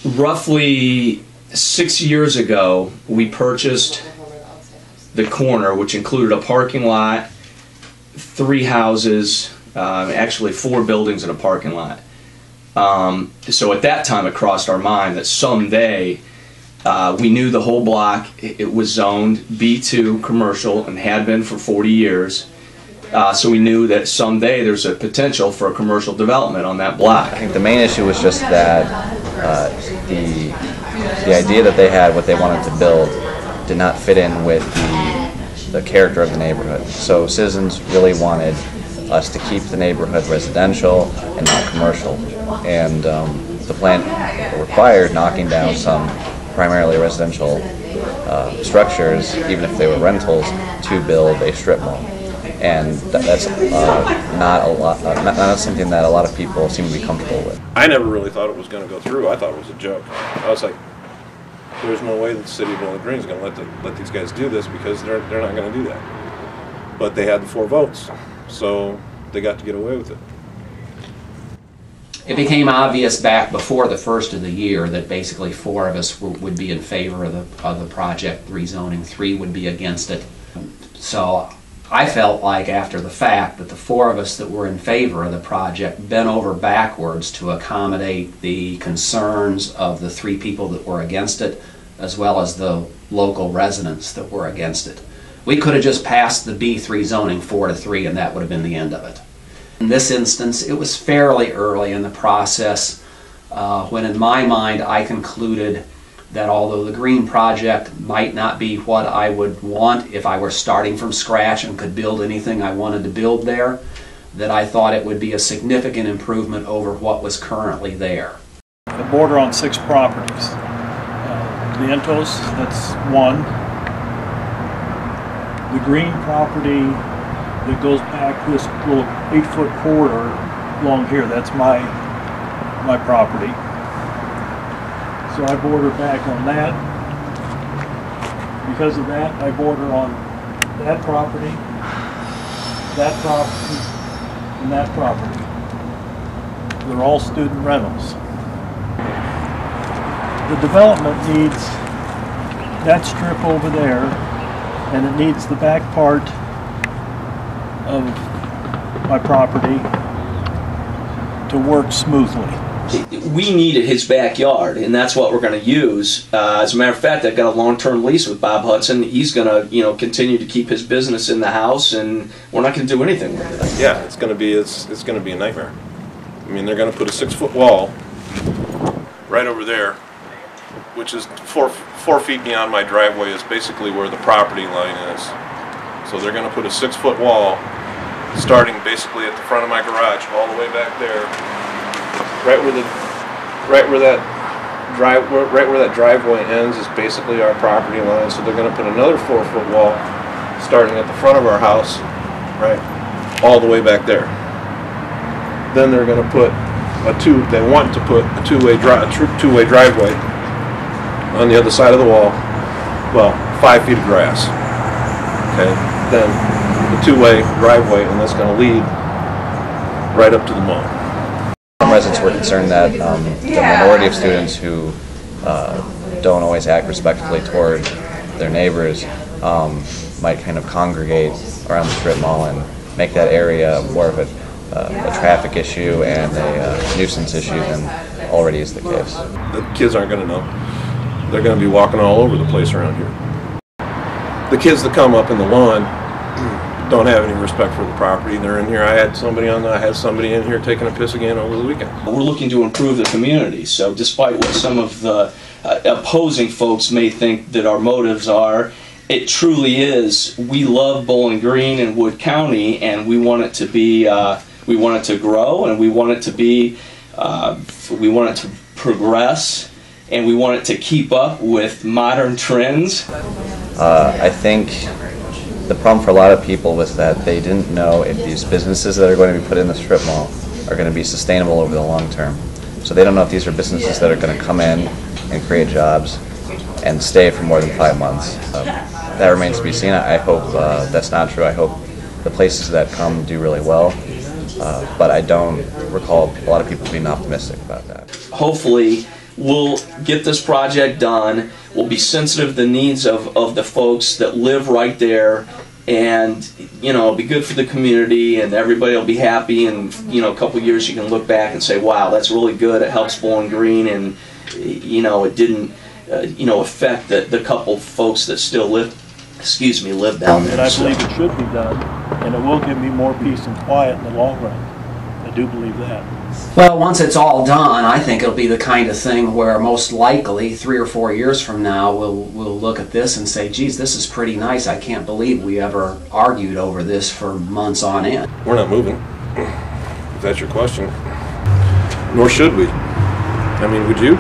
Roughly 6 years ago, we purchased the corner, which included a parking lot, 3 houses, actually 4 buildings and a parking lot. So at that time it crossed our mind that someday we knew the whole block, it was zoned B2 commercial and had been for 40 years. So we knew that someday there's a potential for a commercial development on that block. I think the main issue was just that the idea that they had, what they wanted to build, did not fit in with the character of the neighborhood. So citizens really wanted us to keep the neighborhood residential and not commercial. And the plan required knocking down some primarily residential structures, even if they were rentals, to build a strip mall. And that's not something that a lot of people seem to be comfortable with. I never really thought it was going to go through. I thought it was a joke. I was like, there's no way that the city of Bowling Green is going to let these guys do this, because they're not going to do that. But they had the 4 votes, so they got to get away with it. It became obvious back before the first of the year that basically 4 of us would be in favor of the project rezoning, 3 would be against it. So I felt like after the fact that the 4 of us that were in favor of the project bent over backwards to accommodate the concerns of the 3 people that were against it, as well as the local residents that were against it. We could have just passed the B3 zoning 4-3 and that would have been the end of it. In this instance, it was fairly early in the process when in my mind I concluded that although the green project might not be what I would want if I were starting from scratch and could build anything I wanted to build there, that I thought it would be a significant improvement over what was currently there. The border on 6 properties. Vientos, that's 1. The green property that goes back this little 8-foot corridor along here, that's my property. So I border back on that. Because of that, I border on that property, and that property. They're all student rentals. The development needs that strip over there, and it needs the back part of my property to work smoothly. We needed his backyard, and that's what we're going to use. As a matter of fact, I've got a long-term lease with Bob Hudson. He's going to, continue to keep his business in the house, and we're not going to do anything with it. Yeah, it's going to be a nightmare. I mean, they're going to put a 6-foot wall right over there, which is 4 feet beyond my driveway. Is basically where the property line is. So they're going to put a 6-foot wall, starting basically at the front of my garage, all the way back there. Right where that driveway ends is basically our property line. So they're going to put another 4-foot wall starting at the front of our house, right, all the way back there. Then they're going to put they want to put a two-way driveway on the other side of the wall. Well, 5 feet of grass. Okay, then the 2-way driveway, and that's going to lead right up to the mall. Some residents were concerned that the minority of students who don't always act respectfully toward their neighbors might kind of congregate around the strip mall and make that area more of a traffic issue and a nuisance issue than already is the case. The kids aren't going to know. They're going to be walking all over the place around here. The kids that come up in the lawn don't have any respect for the property. They're in here. I had somebody in here taking a piss again over the weekend. We're looking to improve the community, so despite what some of the opposing folks may think that our motives are, it truly is. We love Bowling Green and Wood County, and we want it to be, we want it to grow, and we want it to be, we want it to progress, and we want it to keep up with modern trends. I think the problem for a lot of people was that they didn't know if these businesses that are going to be put in the strip mall are going to be sustainable over the long term. So they don't know if these are businesses that are going to come in and create jobs and stay for more than 5 months. That remains to be seen. I hope that's not true. I hope the places that come do really well, but I don't recall a lot of people being optimistic about that. Hopefully we'll get this project done. We'll be sensitive to the needs of the folks that live right there, and you know, it'll be good for the community, and everybody will be happy. And you know, a couple years you can look back and say, wow, that's really good. It helps Bowling Green, and you know, it didn't you know, affect the couple folks that still live down there. And I So- believe it should be done, and it will give me more peace and quiet in the long run. I do believe that. Well, once it's all done, I think it'll be the kind of thing where most likely 3 or 4 years from now we'll look at this and say, geez, this is pretty nice. I can't believe we ever argued over this for months on end. We're not moving, if that's your question. Nor should we. I mean, would you?